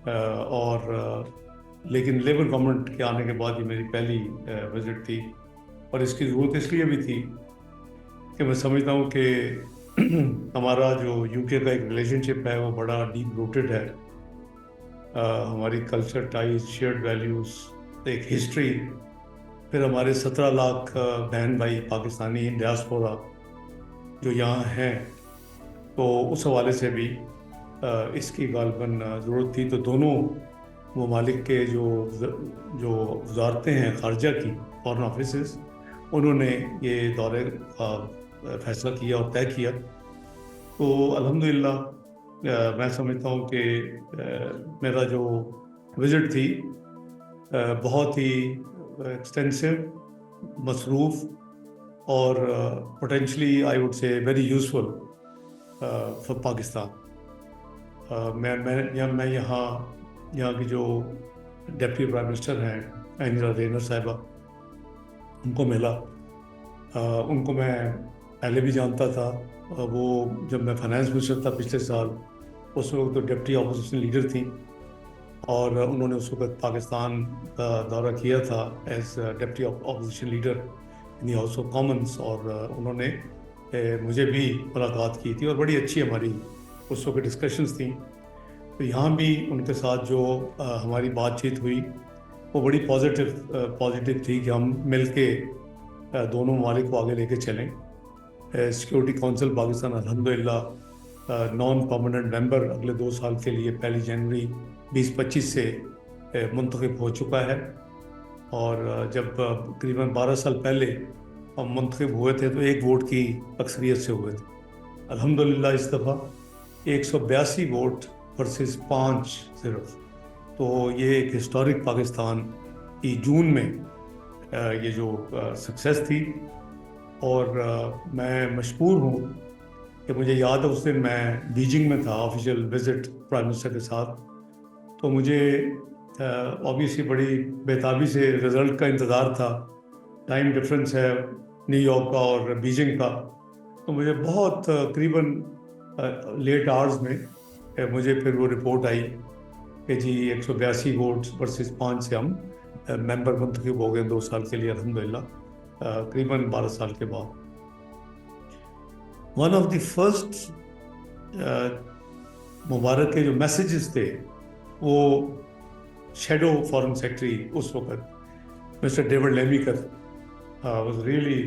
اور لیکن labour government کے آنے کے بعد یہ میری پہلی وزٹ تھی، اور اس کی ضرورت اس لیے بھی تھی کہ میں سمجھتا ہوں کہ ہمارا جو یو کے کا ایک ریلیشن شپ ہے وہ بڑا ڈیپ روٹڈ ہے. ہماری کلچر ٹائز، شیئرڈ ویلیوز، ایک ہسٹری، پھر ہمارے 17 لاکھ بہن بھائی پاکستانی ڈیاسپورا جو یہاں ہیں، تو اس حوالے سے بھی اس کی غالباً ضرورت تھی. تو دونوں ممالک کے جو وزارتیں ہیں خارجہ کی، فارن آفیسز، انہوں نے یہ دورے کا فیصلہ کیا اور طے کیا. تو الحمدللہ میں سمجھتا ہوں کہ میرا جو وزٹ تھی بہت ہی ایکسٹینسو، مصروف، اور potentially I would say very useful for Pakistan. میں یہاں کی جو ڈپٹی پرائم منسٹر ہیں انجلا رینر صاحبہ، ان کو ملا. ان کو میں پہلے بھی جانتا تھا. وہ جب میں فائنانس منسٹر تھا پچھلے سال، اس وقت تو ڈپٹی اپوزیشن لیڈر تھیں، اور انہوں نے اس وقت پاکستان کا دورہ کیا تھا as deputy opposition leader in the House of Commons, اور انہوں نے مجھے بھی ملاقات کی تھی، اور بڑی اچھی ہماری اس وقت ڈسکشنز تھیں. تو یہاں بھی ان کے ساتھ جو ہماری بات چیت ہوئی وہ بڑی پازیٹیو تھی کہ ہم مل کے دونوں ممالک کو آگے لے کے چلیں. سیکورٹی کونسل پاکستان الحمدللہ نان پرماننٹ ممبر اگلے 2 سال کے لیے 1 جنوری 2025 سے منتخب ہو چکا ہے. اور جب تقریباً 12 سال پہلے ہم منتخب ہوئے تھے تو 1 ووٹ کی اکثریت سے ہوئے تھے. الحمدللہ اس دفعہ 182 ووٹ ورسز 5 صرف. تو یہ ایک ہسٹورک پاکستان کی جون میں یہ جو سکسیس تھی. اور میں مشکور ہوں کہ مجھے یاد ہے اس دن میں بیجنگ میں تھا آفیشیل وزٹ پرائم منسٹر کے ساتھ. تو مجھے آبویسلی بڑی بےتابی سے رزلٹ کا انتظار تھا. ٹائم ڈفرینس ہے نیو یارک کا اور بیجنگ کا. تو مجھے بہت تقریباً لیٹ آورز میں مجھے پھر وہ رپورٹ آئی کہ جی 182 ووٹس ورسز 5 سے ہم ممبر منتخب ہو گئے 2 سال کے لیے الحمدللہ، تقریباً 12 سال کے بعد. ون آف دی فرسٹ مبارک کے جو میسیجز تھے وہ شیڈو فارن سیکرٹری اس وقت mister David Lammy was really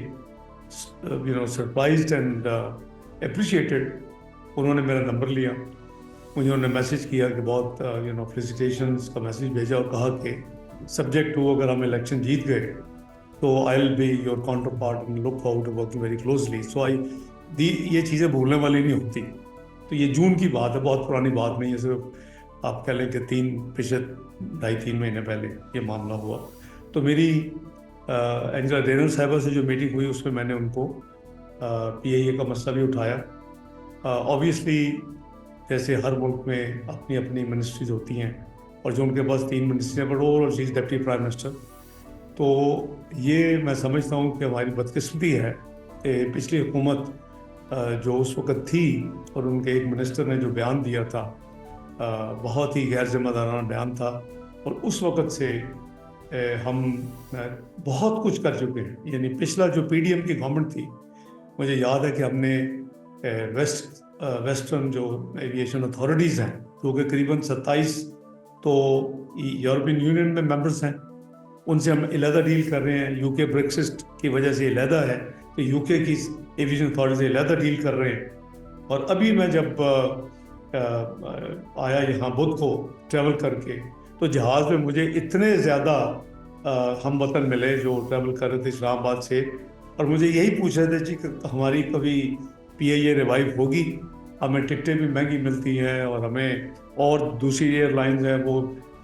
surprised and appreciated. انہوں نے میرا نمبر لیا، مجھے انہوں نے میسیج کیا کہ بہت فیلیسیٹیشنز کا میسیج بھیجا، اور کہا کہ سبجیکٹ ٹو اگر ہم الیکشن جیت گئے تو I will be your counterpart and look forward to working very closely. So یہ چیزیں بھولنے والی نہیں ہوتی. تو یہ جون کی بات ہے، بہت پرانی بات نہیں ہے، صرف آپ کہہ لیں کہ 2.5-3 مہینے پہلے یہ معاملہ ہوا. تو میری انجلا رینر صاحبہ سے جو میٹنگ ہوئی اس میں میں نے ان کو پی آئی اے کا مسئلہ بھی اٹھایا. آبویسلی جیسے ہر ملک میں اپنی اپنی منسٹریز ہوتی ہیں، اور جو ان کے پاس 3 منسٹری ہیں، بٹ اوور چیز ڈپٹی پرائم منسٹر. تو یہ میں سمجھتا ہوں کہ ہماری بدقسمتی ہے کہ پچھلی حکومت جو اس وقت تھی، اور ان کے ایک منسٹر نے جو بیان دیا تھا بہت ہی غیر ذمہ دارانہ بیان تھا، اور اس وقت سے ہم بہت کچھ کر چکے ہیں. یعنی پچھلا جو پی ڈی ایم کی گورنمنٹ تھی، مجھے یاد ہے کہ ہم نے ویسٹرن جو ایویشن اتھارٹیز ہیں، جو کہ قریباً 27 تو یورپین یونین میں ممبرس ہیں، ان سے ہم علیحدہ ڈیل کر رہے ہیں. یو کے بریکسٹ کی وجہ سے علیحدہ ہے کہ یو کے کی ایویشن اتھارٹی سے علیحدہ ڈیل کر رہے ہیں. اور ابھی میں جب آیا یہاں بدھ کو ٹریول کر کے، تو جہاز میں مجھے اتنے زیادہ ہم وطن ملے جو ٹریول کر رہے تھے اسلام آباد سے، اور مجھے یہی پوچھ رہے تھے جی کہ ہماری کبھی پی آئی اے ریوائیو ہوگی. ہمیں ٹکٹیں بھی مہنگی ملتی ہیں، اور ہمیں اور دوسری ایئر لائنز ہیں وہ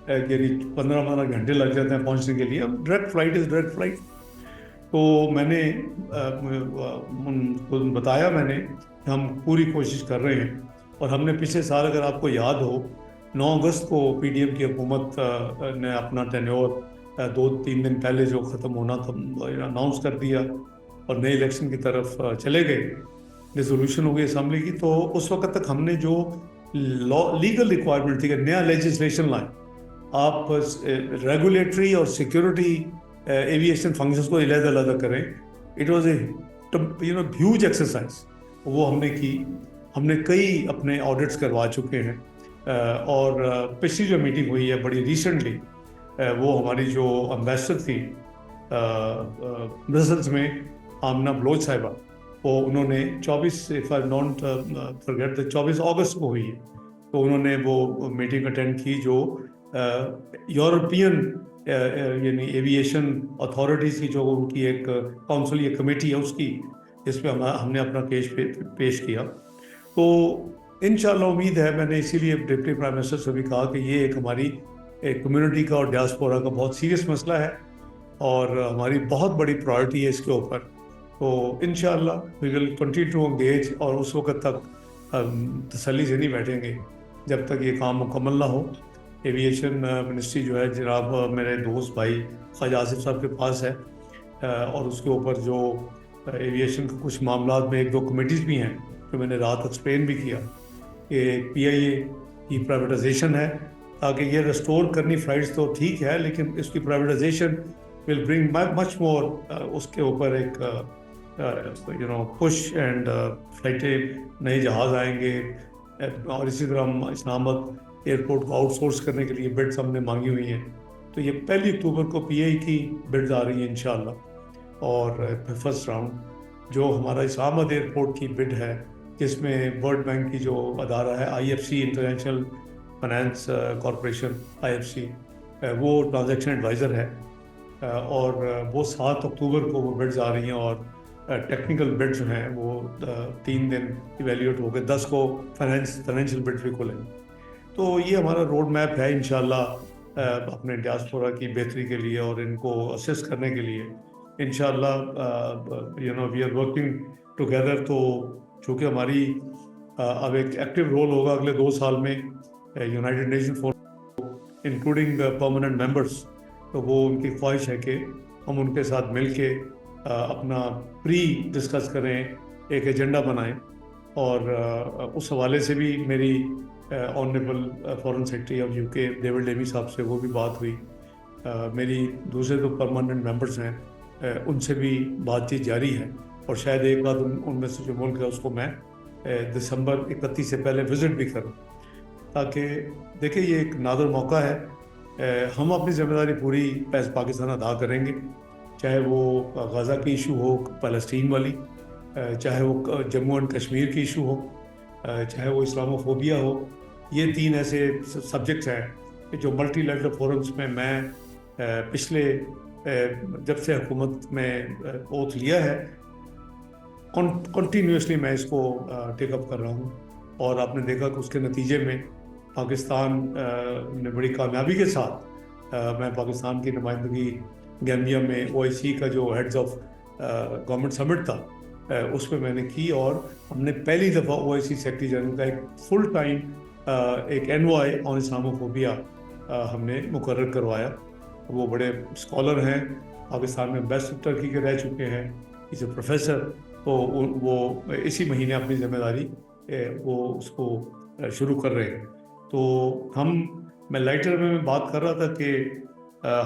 یعنی 15 گھنٹے لگ جاتے ہیں پہنچنے کے لیے. Direct flight is direct flight. تو میں نے ان کو بتایا میں نے کہ ہم پوری کوشش کر رہے ہیں. اور ہم نے پچھلے سال، اگر آپ کو یاد ہو، 9 اگست کو پی ڈی ایم کی حکومت نے اپنا ٹینیور 2-3 دن پہلے جو ختم ہونا تھا اناؤنس کر دیا، اور نئے الیکشن کی طرف چلے گئے. ریزولوشن ہو گئی اسمبلی کی. تو اس وقت تک ہم نے جو لیگل ریکوائرمنٹ تھی کہ نیا لیجسلیشن لائیں, آپ ریگولیٹری اور سیکورٹی ایویشن فنکشنز کو علیحدہ علیحدہ کریں. It was a huge exercise. وہ ہم نے کی, ہم نے کئی اپنے آڈٹس کروا چکے ہیں, اور پچھلی جو میٹنگ ہوئی ہے بڑی ریسنٹلی, وہ ہماری جو امبیسڈر تھی برسلز میں, آمنہ بلوچ صاحبہ, وہ انہوں نے 24 اگست کو ہوئی ہے, تو انہوں نے وہ میٹنگ اٹینڈ کی جو یورپین یعنی ایویشن اتھارٹیز کی جو ان کی ایک کونسل یا کمیٹی ہے اس کی, جس پہ ہم نے اپنا کیس پیش کیا. تو انشاءاللہ امید ہے, میں نے اسی لیے ڈپٹی پرائم منسٹر سے بھی کہا کہ یہ ایک ہماری کمیونٹی کا اور ڈیاسپورا کا بہت سیریس مسئلہ ہے, اور ہماری بہت بڑی پرائرٹی ہے اس کے اوپر. تو انشاءاللہ وی ول کنٹینیو ٹو انگیج, اور اس وقت تک تسلی سے نہیں بیٹھیں گے جب تک یہ کام مکمل نہ ہو. ایویشن منسٹری جو ہے جناب میرے دوست بھائی خواجہ آصف صاحب کے پاس ہے, اور اس کے اوپر جو ایویشن کے کچھ معاملات میں 1-2 کمیٹیز بھی ہیں جو میں نے رات ایکسپلین بھی کیا کہ پی آئی اے کی پرائیویٹائزیشن ہے, تاکہ یہ ریسٹور کرنی فلائٹس تو ٹھیک ہے, لیکن اس کی پرائیویٹائزیشن ول برنگ مچ مور, اس کے اوپر ایک پش اینڈ فلائٹیں نئے جہاز آئیں گے, اور اسی طرح ہم اسلام آباد ایئرپورٹ کو آؤٹ سورس کرنے کے لیے بڈس ہم نے مانگی ہوئی ہیں. تو یہ 1 اکتوبر کو پی آئی کی بڈز آ رہی ہیں انشاءاللہ, اور فرسٹ راؤنڈ جو ہمارا اسلام آباد ایئرپورٹ کی بڈ ہے, جس میں ورلڈ بینک کی جو ادارہ ہے I F C, International Finance Corporation IFC, وہ ٹرانزیکشن ایڈوائزر ہے, اور وہ 7 اکتوبر کو وہ بڈز آ رہی ہیں, اور ٹیکنیکل بڈ جو ہیں وہ 3 دن ایویلیوٹ ہو گئے, 10 کو فائنینشیل بڈ بھی کھلیں. تو یہ ہمارا روڈ میپ ہے انشاءاللہ اپنے ڈیاسپورا کی بہتری کے لیے اور ان کو اسسٹ کرنے کے لیے. انشاءاللہ وی آر ورکنگ ٹوگیدر. تو چونکہ ہماری اب ایک ایکٹیو رول ہوگا اگلے 2 سال میں United nation forum including permanent members, تو وہ ان کی خواہش ہے کہ ہم ان کے ساتھ مل کے اپنا پری ڈسکس کریں, ایک ایجنڈا بنائیں. اور اس حوالے سے بھی میری honourable foreign secretary of UK David Lammy صاحب سے وہ بھی بات ہوئی. میری دوسرے جو پرماننٹ ممبرس ہیں ان سے بھی بات چیت جاری ہے, اور شاید ایک بات ان میں سے جو ملک ہے اس کو میں دسمبر 31 سے پہلے وزٹ بھی کروں, تاکہ دیکھیں یہ ایک نادر موقع ہے. ہم اپنی ذمہ داری پوری پاکستان ادا کریں گے, چاہے وہ غزہ کی ایشو ہو فلسطین والی, چاہے وہ جموں اینڈ کشمیر کی ایشو ہو, چاہے وہ اسلاموفوبیا ہو. یہ 3 ایسے سبجیکٹس ہیں کہ جو ملٹی لیٹرل فورمز میں پچھلے جب سے حکومت میں اوتھ لیا ہے کنٹینیوسلی میں اس کو ٹیک اپ کر رہا ہوں. اور آپ نے دیکھا کہ اس کے نتیجے میں پاکستان نے بڑی کامیابی کے ساتھ, میں پاکستان کی نمائندگی گیمبیا میں OIC کا جو ہیڈز آف گورنمنٹ سمٹ تھا اس پہ میں نے کی, اور ہم نے پہلی دفعہ OIC سیکرٹری جنرل کا ایک فل ٹائم ایک انوائے آن اسلاموفوبیا ہم نے مقرر کروایا. وہ بڑے اسکالر ہیں, پاکستان میں بیسٹ ٹرکی کے رہ چکے ہیں, اس اے پروفیسر. تو وہ اسی مہینے اپنی ذمہ داری وہ اس کو شروع کر رہے ہیں. تو میں لائٹر میں بات کر رہا تھا کہ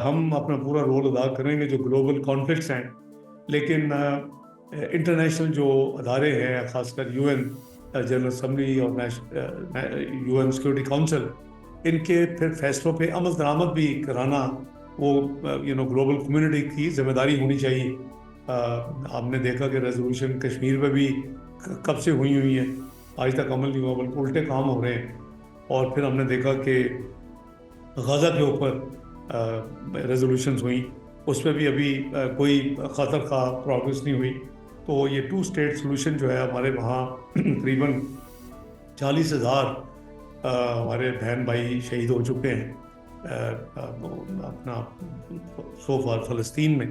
ہم اپنا پورا رول ادا کریں گے جو گلوبل کانفلکٹس ہیں, لیکن انٹرنیشنل جو ادارے ہیں, خاص کر UN جنرل اسمبلی اور UN سیکورٹی کونسل, ان کے پھر فیصلوں پہ عمل درآمد بھی کرانا وہ گلوبل کمیونٹی کی ذمہ داری ہونی چاہیے. آپ نے دیکھا کہ ریزولوشن کشمیر پہ بھی کب سے ہوئی ہیں, آج تک عمل نہیں ہوا, بلکہ الٹے کام ہو رہے ہیں. اور پھر ہم نے دیکھا کہ غزہ کے اوپر ریزولوشنز ہوئیں, اس پہ بھی ابھی کوئی خطر خواہ پروگرس نہیں ہوئی. تو یہ 2 اسٹیٹ سولوشن جو ہے ہمارے وہاں تقریباً 40,000 ہمارے بہن بھائی شہید ہو چکے ہیں اپنا سو فار فلسطین میں.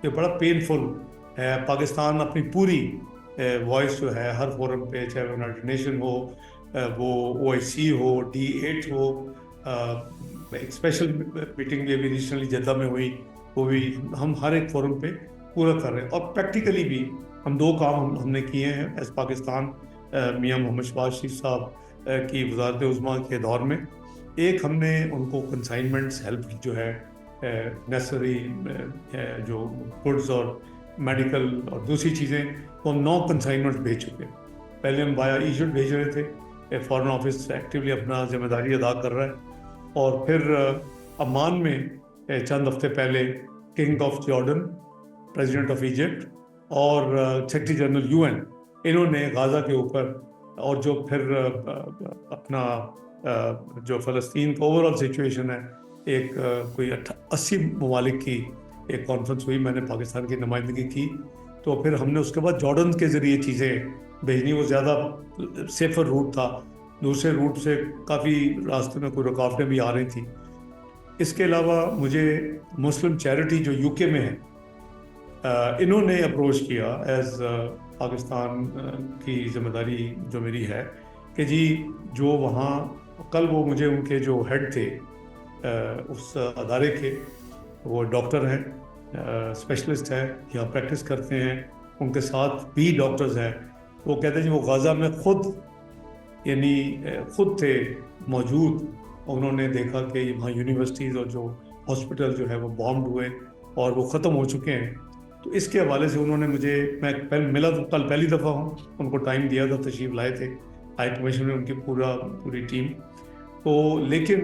یہ بڑا پینفل ہے. پاکستان اپنی پوری وائس جو ہے ہر فورم پہ, چاہے وہ یونائٹڈ نیشن ہو, وہ OIC ہو, D8 ہو, ایک اسپیشل میٹنگ بھی ابھی ریسنٹلی جدہ میں ہوئی, وہ بھی ہم ہر ایک فورم پہ پورا کر رہے ہیں. اور پریکٹیکلی بھی ہم 2 کام ہم نے کیے ہیں ایز پاکستان. میاں محمد شہباز شریف صاحب کی وزارت عظمیٰ کے دور میں ایک ہم نے ان کو کنسائنمنٹس ہیلپ جو ہے نیسری جو گڈز اور میڈیکل اور دوسری چیزیں وہ ہم 9 کنسائنمنٹس بھیج چکے ہیں. پہلے ہم بایا ایجپٹ بھیج رہے تھے، فارن آفس ایکٹیولی اپنا ذمہ داری ادا کر رہا ہے. اور پھر عمان میں چند ہفتے پہلے king of Jordan, president of Egypt اور سیکرٹری جنرل UN انہوں نے غازہ کے اوپر اور جو پھر اپنا جو فلسطین کا اوور آل سچویشن ہے، ایک کوئی 80 ممالک کی ایک کانفرنس ہوئی، میں نے پاکستان کی نمائندگی کی. تو پھر ہم نے اس کے بعد جارڈن کے ذریعے چیزیں بھیجنی، وہ زیادہ سیفر روٹ تھا، دوسرے روٹ سے کافی راستے میں کوئی رکاوٹیں بھی آ رہی تھیں. اس کے علاوہ مجھے مسلم چیریٹی جو UK میں ہے انہوں نے اپروچ کیا ایز پاکستان کی ذمہ داری جو میری ہے کہ جی جو وہاں کل وہ مجھے ان کے جو ہیڈ تھے اس ادارے کے، وہ ڈاکٹر ہیں، اسپیشلسٹ ہیں، یہاں پریکٹس کرتے ہیں، ان کے ساتھ بھی ڈاکٹرز ہیں. وہ کہتے ہیں جی وہ غازہ میں خود تھے موجود، انہوں نے دیکھا کہ وہاں یونیورسٹیز اور جو ہاسپٹل جو ہے وہ بامڈ ہوئے اور وہ ختم ہو چکے ہیں. تو اس کے حوالے سے انہوں نے میں ملا تو کل پہلی دفعہ ہوں، ان کو ٹائم دیا تھا، تشریف لائے تھے ہائی کمیشن میں ان کی پوری ٹیم. تو لیکن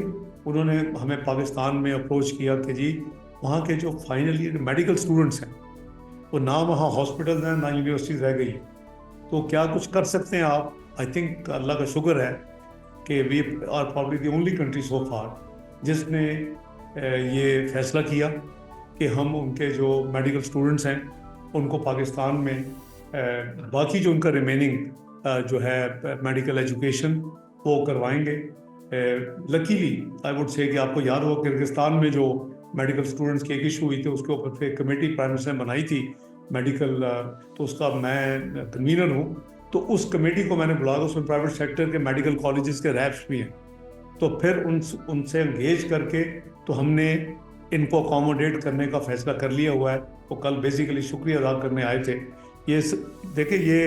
انہوں نے ہمیں پاکستان میں اپروچ کیا کہ جی وہاں کے جو فائنلی میڈیکل اسٹوڈنٹس ہیں وہ نہ وہاں ہاسپٹلز ہیں نہ یونیورسٹیز رہ گئی، تو کیا کچھ کر سکتے ہیں آپ؟ آئی تھنک اللہ کا شکر ہے کہ we are probably the only country so far جس نے یہ فیصلہ کیا کہ ہم ان کے جو میڈیکل اسٹوڈنٹس ہیں ان کو پاکستان میں باقی جو ان کا ریمیننگ جو ہے میڈیکل ایجوکیشن وہ کروائیں گے. لکیلی آئی وڈ سے کہ آپ کو یاد ہو کرگستان میں جو میڈیکل اسٹوڈنٹس کی ایک ایشو ہوئی تھی، اس کے اوپر پھر کمیٹی پرائم منسٹر نے بنائی تھی میڈیکل، تو اس کا میں کنوینر ہوں. تو اس کمیٹی کو میں نے بلا کر اس میں پرائیویٹ سیکٹر کے میڈیکل کالجز کے ریپس بھی ہیں، تو پھر ان سے انگیج کر کے تو ہم نے ان کو اکاموڈیٹ کرنے کا فیصلہ کر لیا ہوا ہے. وہ کل بیسیکلی شکریہ ادا کرنے آئے تھے. یہ دیکھیں یہ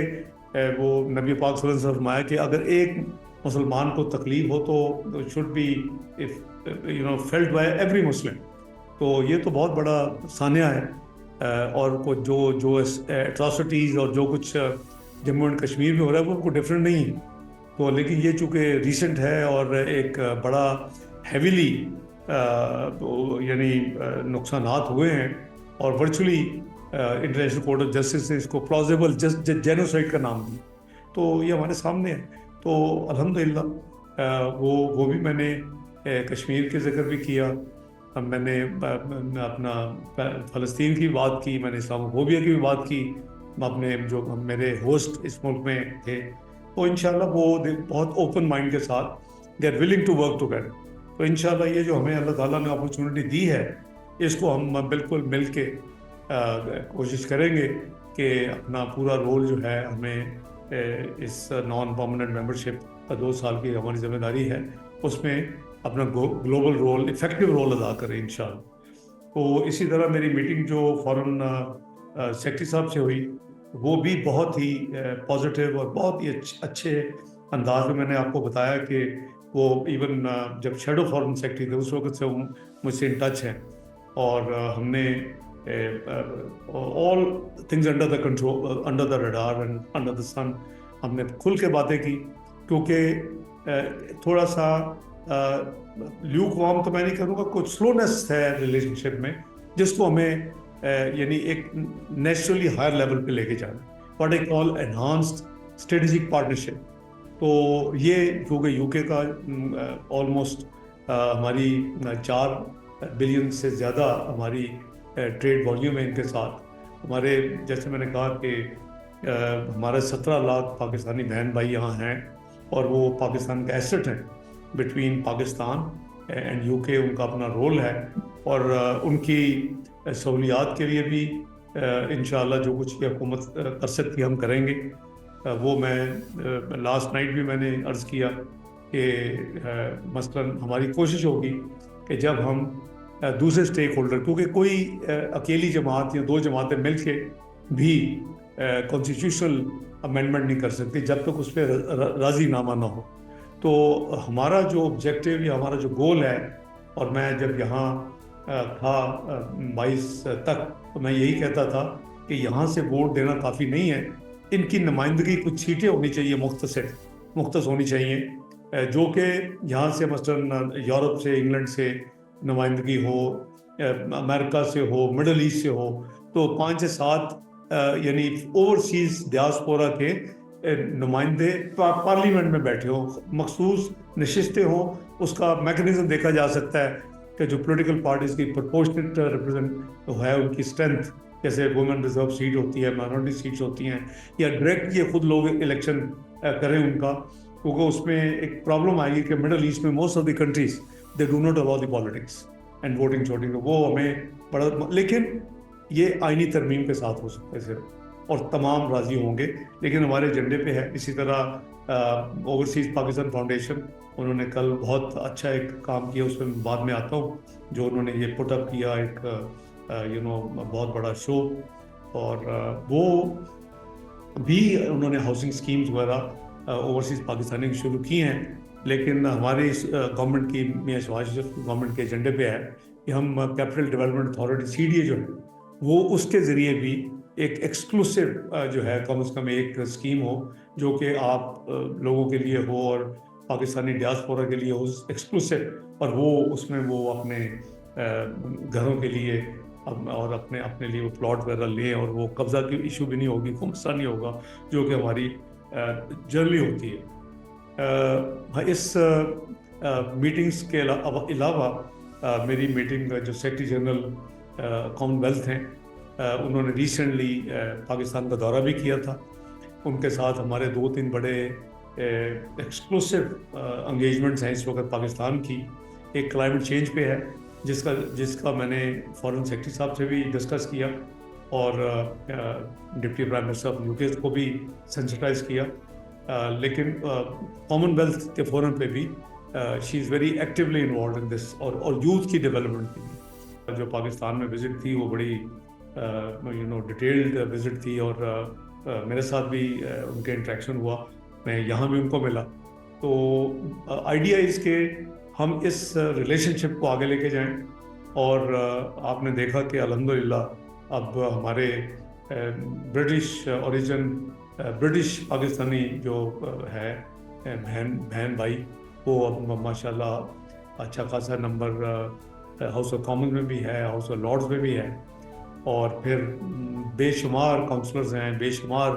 وہ نبی پاک صلی اللہ علیہ وسلم نے فرمایا کہ اگر ایک مسلمان کو تکلیف ہو تو should be felt by every Muslim. تو یہ تو بہت بڑا سانحہ ہے، اور جو اٹراسٹیز اور جو کچھ جموں اینڈ کشمیر میں ہو رہا ہے وہ کوئی ڈفرینٹ نہیں ہے. تو لیکن یہ چونکہ ریسنٹ ہے اور ایک بڑا ہیویلی یعنی نقصانات ہوئے ہیں، اور virtually international court of justice نے اس کو پلازیبل جینوسائڈ کا نام دیا. تو یہ ہمارے سامنے ہے. تو الحمدللہ وہ بھی میں نے کشمیر کے ذکر بھی کیا، میں نے اپنا فلسطین کی بات کی، میں نے اسلام فوبیا کی بھی بات کی، اپنے جو میرے ہوسٹ اس ملک میں تھے، تو انشاءاللہ وہ بہت اوپن مائنڈ کے ساتھ they are willing to work together. تو انشاءاللہ یہ جو ہمیں اللہ تعالیٰ نے اپرچونٹی دی ہے اس کو ہم بالکل مل کے کوشش کریں گے کہ اپنا پورا رول جو ہے ہمیں اس نان پرماننٹ ممبرشپ کا 2 سال کی ہماری ذمہ داری ہے، اس میں اپنا گلوبل رول، افیکٹو رول ادا کریں انشاءاللہ. تو اسی طرح میری میٹنگ جو فورن سیکرٹری صاحب سے ہوئی وہ بھی بہت ہی پازیٹیو اور بہت ہی اچھے انداز میں نے آپ کو بتایا کہ وہ ایون جب شیڈو فارن سیکرٹری تھے اس وقت سے وہ مجھ سے ان ٹچ ہیں، اور ہم نے all things under the control, under the radar and under the sun ہم نے کھل کے باتیں کی. کیونکہ تھوڑا سا لیوک وارم تو میں نہیں کروں گا، کچھ سلونیس ہے ریلیشن شپ میں جس کو ہمیں یعنی ایک نیچرلی ہائر لیول پہ لے کے جانا، what I call enhanced strategic partnership. تو یہ کیونکہ UK کا آلموسٹ ہماری 4 بلین سے زیادہ ہماری ٹریڈ والیوم ہے ان کے ساتھ. ہمارے جیسے میں نے کہا کہ ہمارے 17 لاکھ پاکستانی بہن بھائی یہاں ہیں، اور وہ پاکستان کا ایسٹ ہیں بٹوین پاکستان اینڈ UK. ان کا اپنا رول ہے، اور ان کی سہولیات کے لیے بھی انشاءاللہ جو کچھ یہ حکومت کر سکتی ہم کریں گے. وہ میں لاسٹ نائٹ بھی میں نے عرض کیا کہ مثلاً ہماری کوشش ہوگی کہ جب ہم دوسرے اسٹیک ہولڈر، کیونکہ کوئی اکیلی جماعت یا 2 جماعتیں مل کے بھی کانسٹیٹیوشنل امینڈمنٹ نہیں کر سکتی جب تک اس پہ راضی نامہ نہ ہو. تو ہمارا جو آبجیکٹیو یا ہمارا جو گول ہے، اور میں جب یہاں تھا 22 تک، تو میں یہی کہتا تھا کہ یہاں سے ووٹ دینا کافی نہیں ہے، ان کی نمائندگی کچھ سیٹیں ہونی چاہیے، مختص ہونی چاہیے، جو کہ یہاں سے مثلاً یورپ سے، انگلینڈ سے نمائندگی ہو، امریکہ سے ہو، مڈل ایسٹ سے ہو، تو 5 سے 7 یعنی اوورسیز ڈیاسپورا کے نمائندے پارلیمنٹ میں بیٹھے ہوں، مخصوص نشستیں ہوں۔ اس کا میکنزم دیکھا جا سکتا ہے کہ جو پولیٹیکل پارٹیز کی پرپورشنٹ ریپرزینٹ ہے، ان کی اسٹرینتھ، جیسے وومن ریزرو سیٹ ہوتی ہے، مائنورٹی سیٹس ہوتی ہیں، یا ڈائریکٹ یہ خود لوگ الیکشن کریں ان کا، کیونکہ اس میں ایک پرابلم آئے گی کہ مڈل ایسٹ میں most of the countries they do not allow the politics and voting shooting, وہ ہمیں بڑا، لیکن یہ آئینی ترمیم کے ساتھ ہو سکتا ہے صرف، اور تمام راضی ہوں گے، لیکن ہمارے ایجنڈے پہ ہے۔ اسی طرح اوورسیز پاکستان فاؤنڈیشن، انہوں نے کل بہت اچھا ایک کام کیا، اس میں بعد میں آتا ہوں، جو انہوں نے یہ پٹ اپ کیا ایک بہت بڑا شو، اور وہ بھی انہوں نے ہاؤسنگ اسکیمز وغیرہ اوورسیز پاکستانی کی شروع کی ہیں، لیکن ہماری گورنمنٹ کی، میاں شہباز شریف گورنمنٹ کے ایجنڈے پہ ہے کہ ہم کیپٹل ڈیولپمنٹ اتھارٹی CDA جو ہے، وہ اس کے ذریعے بھی ایک ایکسکلوسیو جو ہے کم از کم ایک اسکیم ہو، جو کہ آپ لوگوں کے لیے ہو اور پاکستانی ڈیاسپورا کے لیے ہو ایکسکلوسیو، اور وہ اس میں وہ اپنے گھروں کے لیے اور اپنے لیے وہ پلاٹ وغیرہ لیں، اور وہ قبضہ کی ایشو بھی نہیں ہوگی، کوئی مسئلہ نہیں ہوگا، جو کہ ہماری جرنی ہوتی ہے۔ اس میٹنگز کے علاوہ میری میٹنگ جو سیکرٹری جنرل کامن ویلتھ ہیں، انہوں نے ریسنٹلی پاکستان کا دورہ بھی کیا تھا، ان کے ساتھ ہمارے 2-3 بڑے ایکسکلوسیو انگیجمنٹس ہیں اس وقت پاکستان کی۔ ایک کلائمیٹ چینج پہ ہے، جس کا میں نے فارن سیکرٹری صاحب سے بھی ڈسکس کیا، اور deputy prime minister of UK کو بھی سینسٹائز کیا، لیکن کامن ویلتھ کے فورم پہ بھی she is very actually involved in this, اور یوتھ کی ڈیولپمنٹ کی بھی۔ جو پاکستان میں وزٹ تھی وہ بڑی ڈیٹیلڈ وزٹ تھی، اور میرے ساتھ بھی ان کے انٹریکشن ہوا، میں یہاں بھی ان کو ملا۔ تو آئیڈیا اس کہ ہم اس ریلیشن شپ کو آگے لے کے جائیں، اور آپ نے دیکھا کہ الحمدللہ اب ہمارے برٹش اوریجن، برٹش پاکستانی جو ہے بہن بھائی، وہ اب ماشاءاللہ اچھا خاصا نمبر ہاؤس آف کامنز میں بھی ہے، ہاؤس آف لارڈز میں بھی ہے، اور پھر بے شمار کاؤنسلرز ہیں، بے شمار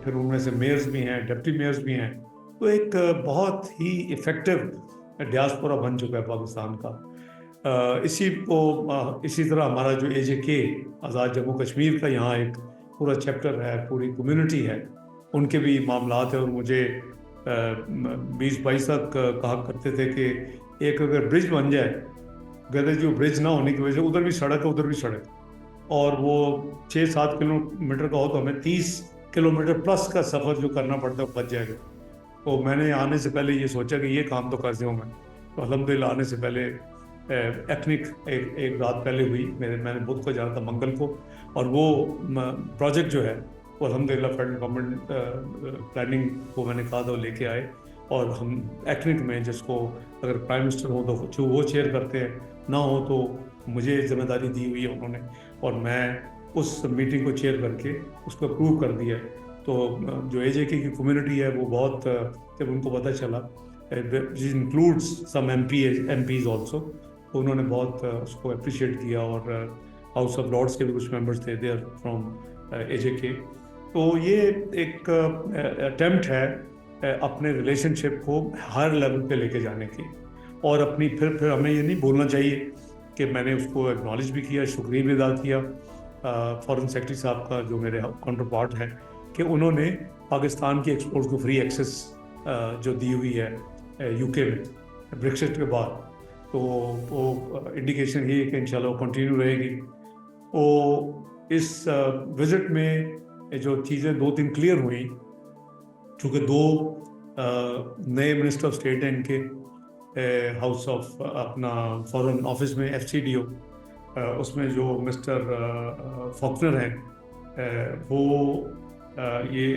پھر ان میں سے میئرز بھی ہیں، ڈپٹی میئرز بھی ہیں، تو ایک بہت ہی ایفیکٹو ڈیاسپورا بن چکا ہے پاکستان کا۔ اسی طرح ہمارا جو AJK آزاد جموں کشمیر کا یہاں ایک پورا چیپٹر ہے، پوری کمیونٹی ہے، ان کے بھی معاملات ہیں، اور مجھے 2022 تک کہا کرتے تھے کہ ایک اگر برج بن جائے، کہتے جو برج نہ ہونے کی وجہ سے ادھر بھی سڑک ہے ادھر بھی سڑک، اور وہ 6-7 کلومیٹر کا ہو تو ہمیں 30 کلومیٹر پلس کا سفر جو کرنا پڑتا ہے وہ بچ جائے گا۔ تو میں نے آنے سے پہلے یہ سوچا کہ یہ کام تو کر دوں میں، تو الحمدللہ آنے سے پہلے ایکنک ایک رات پہلے ہوئی، میں نے بدھ کو جانا تھا، منگل کو، اور وہ پروجیکٹ جو ہے وہ الحمدللہ فیڈرل گورنمنٹ پلاننگ کو میں نے کہا تھا وہ لے کے آئے، اور ہم ایکنک میں، جس کو اگر پرائم منسٹر ہوں تو وہ چیئر کرتے ہیں، نہ ہو تو مجھے ذمہ داری دی ہوئی ہے انہوں نے، اور میں اس میٹنگ کو چیئر کر کے اس کو اپروو کر دیا۔ تو جو AJK کی کمیونٹی ہے وہ بہت، جب ان کو پتہ چلا، انکلوڈس سم MPs آلسو، تو انہوں نے بہت اس کو اپریشیٹ کیا، اور ہاؤس آف لارڈس کے بھی کچھ ممبرس تھے، دے آر فرام AJK۔ تو یہ ایک اٹیمپٹ ہے اپنے ریلیشن شپ کو ہر لیول پہ لے کے جانے کی، اور اپنی پھر ہمیں یہ نہیں بھولنا چاہیے کہ میں نے اس کو ایکنالج بھی کیا، شکریہ بھی ادا کیا فارن سیکرٹری صاحب کا، جو میرے کاؤنٹر پارٹ ہے، کہ انہوں نے پاکستان کی ایکسپورٹس کو فری ایکسیس جو دی ہوئی ہے UK میں بریکسٹ کے بعد، تو وہ انڈیکیشن یہ ہے کہ انشاءاللہ وہ کنٹینیو رہے گی۔ تو اس وزٹ میں جو چیزیں 2-3 کلیئر ہوئیں، چونکہ 2 نئے منسٹر آف اسٹیٹ ہیں ان کے ہاؤس آف اپنا فارن آفس میں FCDO، اس میں جو مسٹر فاکنر ہیں، وہ یہ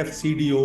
FCDO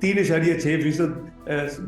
3.6%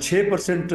6%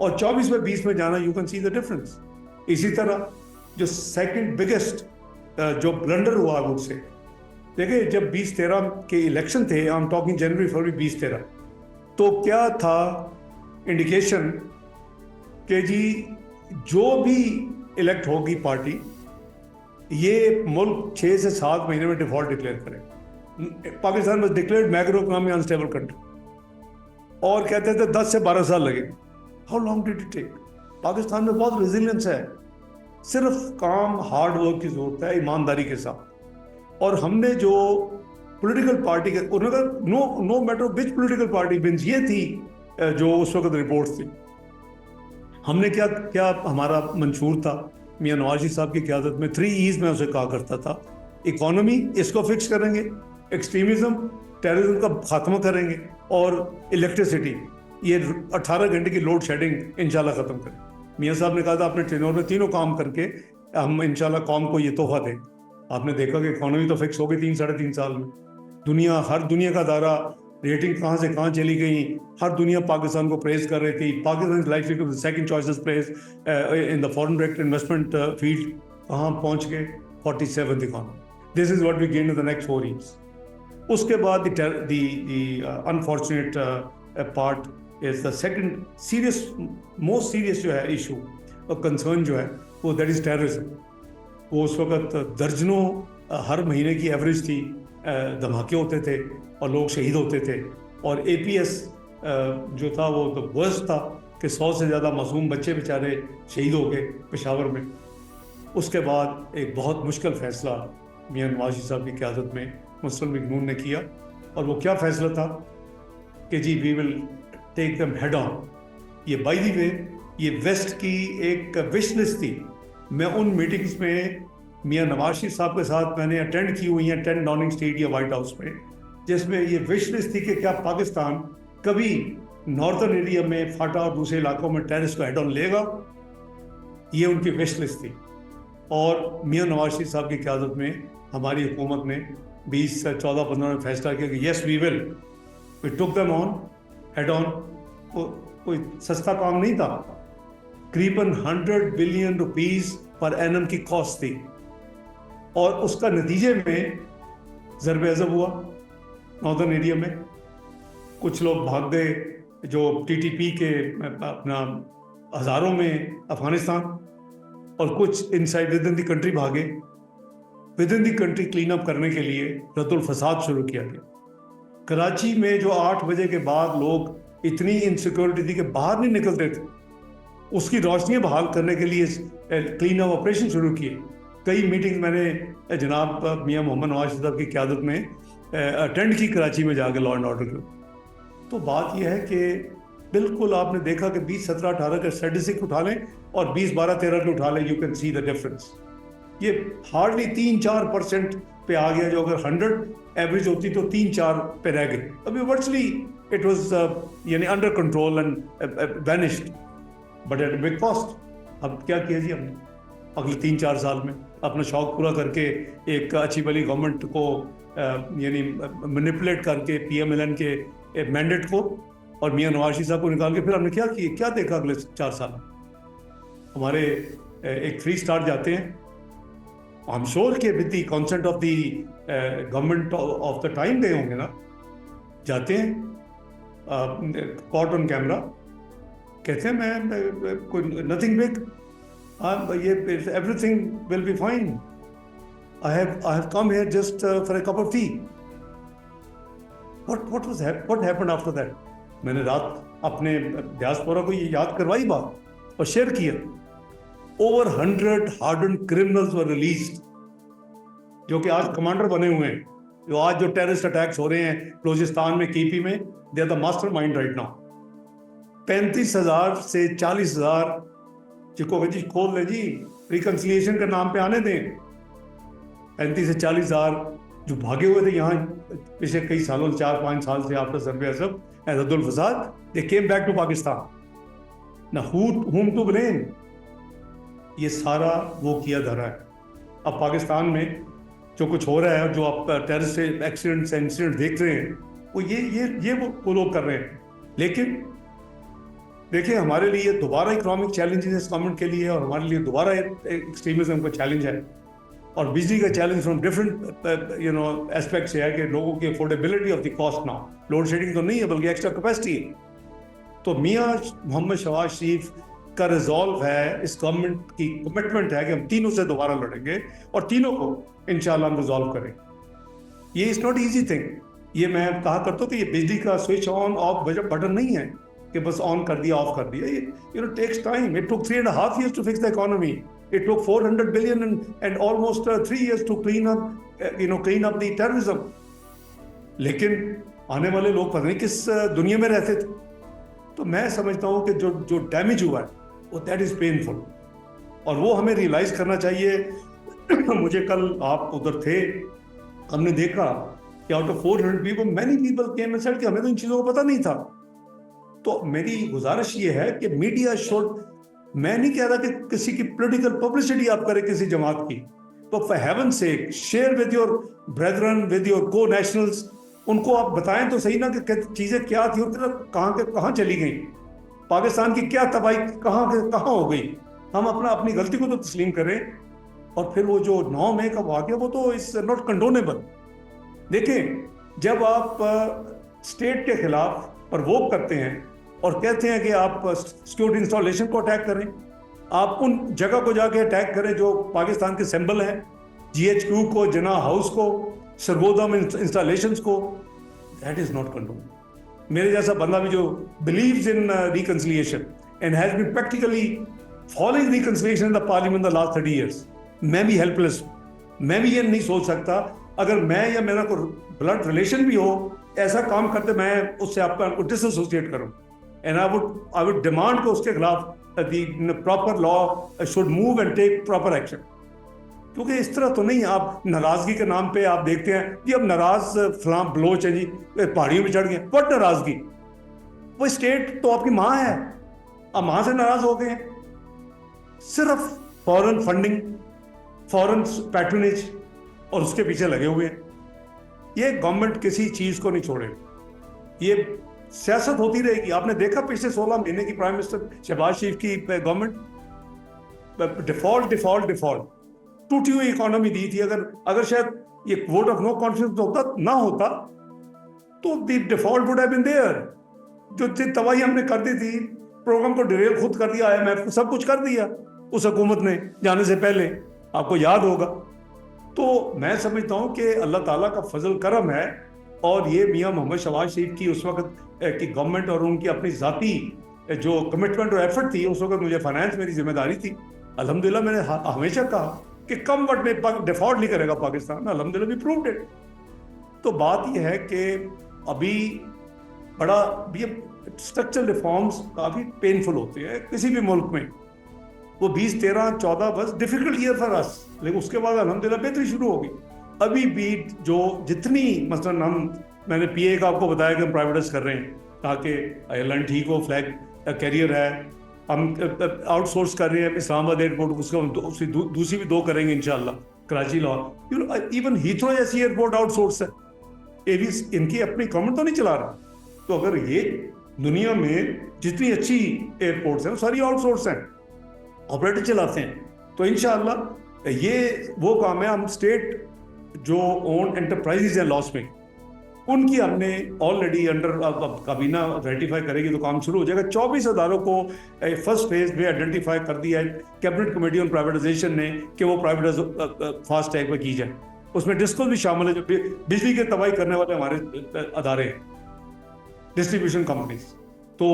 اور 24/20 میں جانا, you can see the difference. اسی طرح جو سیکنڈ بگیسٹ جو بلنڈر ہوا مجھ سے, دیکھیں جب 2013 کے الیکشن تھے, آئی ایم ٹاکنگ جنوری فروری 2013, تو کیا تھا انڈیکیشن کہ جی جو بھی الیکٹ ہوگی پارٹی, یہ ملک 6 سے 7 مہینے میں ڈیفالٹ ڈکلیئر کرے. Pakistan was declared macro economy unstable country, اور کہتے تھے 10 سے 12 سال لگے. How long did it take? Pakistan میں بہت ریزیلینس ہے, صرف کام ہارڈ ورک کی ضرورت ہے, ایمانداری کے ساتھ. اور ہم نے جو پولیٹیکل پارٹی کے no matter which political party means, یہ تھی جو اس وقت رپورٹس تھی, ہم نے کیا ہمارا منشور تھا میاں نواز شریف صاحب کی قیادت میں, 3 E's میں اسے کہا کرتا تھا. اکانومی, اس کو فکس کریں گے, ایکسٹریمزم ٹیررزم کا خاتمہ کریں گے, اور الیکٹریسٹی, یہ 18 گھنٹے کی لوڈ شیڈنگ انشاءاللہ ختم کریں. میاں صاحب نے کہا تھا اپنے ٹینور میں تینوں کام کر کے ہم انشاءاللہ قوم کو یہ تحفہ دیں. آپ نے دیکھا کہ اکانومی تو فکس ہو گئی 3-3.5 سال میں. ہر دنیا کا دائرہ, ریٹنگ کہاں سے کہاں چلی گئی, ہر دنیا پاکستان کو پریز کر رہی تھی. Pakistan life to second choices praise in the foreign direct investment field, کہاں پہنچ گئے 47th economy. This is what we gain in the next 4 years. اس کے بعد the unfortunate part is the second serious, most serious جو ہے issue اور concern جو ہے وہ دیٹ از ٹیررزم. وہ اس وقت درجنوں ہر مہینے کی ایوریج تھی, دھماکے ہوتے تھے اور لوگ شہید ہوتے تھے. اور APS جو تھا وہ تو ورسٹ تھا کہ 100 سے زیادہ معصوم بچے بیچارے شہید ہو گئے پشاور میں. اس کے بعد ایک بہت مشکل فیصلہ میاں نواز شریف صاحب کی قیادت میں مسلم لیگ نون نے کیا, اور وہ کیا فیصلہ تھا کہ جی وی ول ٹیک دم ہیڈ آن. یہ بائی دی وے یہ ویسٹ کی ایک وش لسٹ تھی. میں ان میٹنگز میں میاں نواز شریف صاحب کے ساتھ میں نے اٹینڈ کی ہوئی ہیں 10 ڈاؤننگ اسٹریٹ یا وائٹ ہاؤس میں, جس میں یہ وش لسٹ تھی کہ کیا پاکستان کبھی ناردرن ایریا میں فاٹا اور دوسرے علاقوں میں ٹیررسٹ کو ہیڈ آن لے گا. یہ ان کی وش لسٹ تھی. اور میاں نواز شریف صاحب کی قیادت میں ہماری حکومت نے 2014-15 میں فیصلہ کیا کہ یس وی ول, وی ٹک دم آن ہیڈ آن. کوئی سستا کام نہیں تھا, قریباً 100 بلین روپیز پر اینم کی کاسٹ تھی, اور اس کا نتیجے میں ضرب عضب ہوا ناردرن ایریا میں. کچھ لوگ بھاگ گئے جو TTP کے اپنا ہزاروں میں افغانستان, اور کچھ inside within the country بھاگے. Within the country clean up کرنے کے لیے رد الفساد شروع کیا گیا. کراچی میں جو 8 بجے کے بعد لوگ اتنی انسیکیورٹی تھی کہ باہر نہیں نکلتے تھے, اس کی روشنیاں بحال کرنے کے لیے کلین اپ آپریشن شروع کیے. کئی میٹنگ میں نے جناب میاں محمد نواز شریف صاحب کی قیادت میں اٹینڈ کی کراچی میں جا کے لا اینڈ آرڈر کے. تو بات یہ ہے کہ بالکل آپ نے دیکھا کہ 2017-18 کے اسٹیٹسٹک اٹھا لیں اور 2012-13 کے اٹھا لیں, you can see the difference. یہ ہارڈلی 3-4% پہ آ گیا, جو اگر 100 ایوریج ہوتی تو 3-4 پہ رہ گئے. ابھی ورچولی اٹ واز یعنی under control and vanished, but at big cost. اب کیا کیا جی ہم نے اگلے 3-4 سال میں اپنا شوق پورا کر کے ایک اچھی بلی گورنمنٹ کو یعنی مینیپولیٹ کر کے PMLN کے مینڈیٹ کو اور میاں نواز شریف صاحب کو نکال کے پھر ہم نے کیا دیکھا اگلے 4 سال میں. ہمارے ایک 3 اسٹار جاتے ہیں, آئی ایم شیور کہ with the consent of the government of the time گئے ہوں گے نا, جاتے ہیں کارٹ آن کیمرہ, کہتے ہیں میں کوئی نتھنگ بگ, یہ everything will be fine, I have come here just for a cup of tea. What happened after that? میں نے رات اپنے ڈیاسپورا کو یہ یاد کروائی بات اور شیئر کیا. Over 100 hardened criminals were released, جو کہ آج کمانڈر بنے ہوئے ہیں, جو آج جو ٹیررسٹ اٹیکس ہو رہے ہیں بلوچستان میں KP میں, they are the mastermind right now. 35,000 سے 40,000 جس کو جی کھول لیں جی, ریکنسیلیشن کے نام پہ آنے دیں. 35 سے 40,000 جو بھاگے ہوئے تھے یہاں پچھلے کئی سالوں 4-5 سال سے آفٹر ضرب عضب اینڈ رد الفساد, they came back to Pakistan. Now whom to blame? یہ سارا وہ کیا دھرا ہے. اب پاکستان میں جو کچھ ہو رہا ہے, جو آپ ٹیررسٹ انسیڈنٹ دیکھ رہے ہیں, وہ یہ وہ لوگ کر رہے ہیں. لیکن دیکھیں ہمارے لیے دوبارہ اکنامک چیلنجز اس گورنمنٹ کے لیے، اور ہمارے لیے دوبارہ ایکسٹریمزم کا چیلنج ہے، اور بجلی کا چیلنج فرام ڈفرنٹ اسپیکٹ سے ہے کہ لوگوں کی افورڈیبلٹی آف دی کاسٹ نہ، لوڈ شیڈنگ تو نہیں ہے بلکہ ایکسٹرا کیپیسٹی ہے. تو میاں محمد شہباز شریف کا ریزالو ہے، اس گورنمنٹ کی کمٹمنٹ ہے کہ ہم تینوں سے دوبارہ لڑیں گے اور تینوں کو انشاءاللہ ہم ریزالو کریں. یہ از ناٹ ایزی تھنگ. یہ میں کہا کرتا ہوں کہ یہ بجلی کا سوئچ آن آف بٹن نہیں ہے کہ بس آن کر دیا آف کر دیا. یہ takes time. It took 3.5 years to fix the economy. It took 400 billion and almost 3 years to clean up the terrorism. لیکن آنے والے لوگ پتہ نہیں کس دنیا میں رہتے تھے. تو میں سمجھتا ہوں کہ جو ڈیمیج ہوا ہے وہ دیٹ از پینفل، اور وہ ہمیں ریئلائز کرنا چاہیے. مجھے کل آپ ادھر تھے، ہم نے دیکھا کہ out of 400 people many people came and said کہ ہمیں تو ان چیزوں کو پتہ نہیں تھا. تو میری گزارش یہ ہے کہ میڈیا شوڈ، میں نہیں کہہ رہا کہ کسی کی پولیٹیکل پبلسٹی آپ کریں کسی جماعت کی، تو for heaven's sake share with your brethren, with your conationals. ان کو آپ بتائیں تو صحیح نا کہ چیزیں کیا تھی اور کہاں چلی گئیں، پاکستان کی کیا تباہی کہاں ہو گئی. ہم اپنی غلطی کو تو تسلیم کریں. اور پھر وہ جو 9 مئی کا واقعہ وہ تو از ناٹ کنڈونیبل. دیکھیں جب آپ اسٹیٹ کے خلاف پرووک کرتے ہیں اور کہتے ہیں کہ آپ سیکورٹی انسٹالیشن کو اٹیک کریں، آپ ان جگہ کو جا کے اٹیک کریں جو پاکستان کے سمبل ہیں، GHQ کو، جناح ہاؤس کو، سرگودا میں انسٹالیشنز کو، دیٹ از ناٹ کنڈون. میرے جیسا بندہ بھی جو believes in reconciliation and has been practically following reconciliation in the parliament the last 30 years، میں بھی ہیلپ لیس ہوں. میں بھی یہ نہیں سوچ سکتا اگر میں یا میرا کوئی بلڈ ریلیشن بھی ہو ایسا کام کرتے میں اس سے آپ کو ڈس ایسوسیٹ کروں. اینڈ آئی وڈ ڈیمانڈ کہ اس کے خلاف the proper law should move and take proper action. کیونکہ اس طرح تو نہیں آپ ناراضگی کے نام پہ آپ دیکھتے ہیں جی اب ناراض فلاں بلوچ ہیں جی پہاڑیوں پہ چڑھ گئے. وٹ ناراضگی؟ وہ اسٹیٹ تو آپ کی ماں ہے، آپ ماں سے ناراض ہو گئے ہیں. صرف فورن فنڈنگ، فورن پیٹرنیج اور اس کے پیچھے لگے ہوئے ہیں. یہ گورنمنٹ کسی چیز کو نہیں چھوڑے، یہ سیاست ہوتی رہے گی. آپ نے دیکھا پچھلے 16 مہینے کی پرائم منسٹر شہباز شریف کی گورنمنٹ ڈیفالٹ ٹوٹی ہوئی اکانومی دی تھی. اگر شاید یہ ووٹ آف نو کانفیڈنس نہ ہوتا تو the default would have been there. جو تباہی ہم نے کر دی تھی، پروگرام کو ڈیریل خود کر دیا، IMF کو سب کچھ کر دیا اس حکومت نے جانے سے پہلے، آپ کو یاد ہوگا. تو میں سمجھتا ہوں کہ اللہ تعالیٰ کا فضل کرم ہے، اور یہ میاں محمد شہباز شریف کی اس وقت کی گورنمنٹ اور ان کی اپنی ذاتی جو کمٹمنٹ اور ایفرٹ تھی. اس وقت مجھے فائنانس میری ذمہ داری تھی. الحمدللہ میں نے ہمیشہ کہا کہ کم وقت میں ڈیفالٹ نہیں کرے گا پاکستان. الحمدللہ بھی پرووڈ اٹ. تو بات یہ ہے کہ ابھی یہ اسٹرکچرل ریفارمز کافی پینفل ہوتے ہیں کسی بھی ملک میں. وہ 20, 13, 14 بس ڈیفیکلٹ ایئر فار اس، لیکن اس کے بعد الحمدللہ بہتری شروع ہوگی. ابھی بھی جو جتنی مثلاً میں نے PA کا آپ کو بتایا کہ ہم پرائیویٹائز کر رہے ہیں تاکہ ایئر لائن ٹھیک ہو، فلیگ کیریئر ہے، ہم آؤٹ سورس کر رہے ہیں اسلام آباد ایئرپورٹ، اس کا دوسری بھی 2 کریں گے انشاءاللہ، کراچی لاہور. ایون ہیتھرو جیسی ایئرپورٹ آؤٹ سورس ہے. ان کی اپنی گورنمنٹ تو نہیں چلا رہا. تو اگر یہ دنیا میں جتنی اچھی ایئرپورٹس ہیں وہ ساری آؤٹ سورس ہیں، آپریٹر چلاتے ہیں. تو انشاءاللہ یہ وہ کام ہے. ہم اسٹیٹ جو اون انٹرپرائزز ہیں لاس میں، ان کی ہم نے آلریڈی انڈر کابینہ ریٹیفائی کرے گی تو کام شروع ہو جائے گا. 24 اداروں کو فرسٹ فیز میں آئیڈینٹیفائی کر دیا ہے کیبنٹ کمیٹی آن پرائیویٹائزیشن نے کہ وہ پرائیویٹائز فاسٹ ٹریک پہ کی جائے. اس میں ڈسکوز بھی شامل ہے جو بجلی کے تباہی کرنے والے ہمارے ادارے ہیں، ڈسٹریبیوشن کمپنیز. تو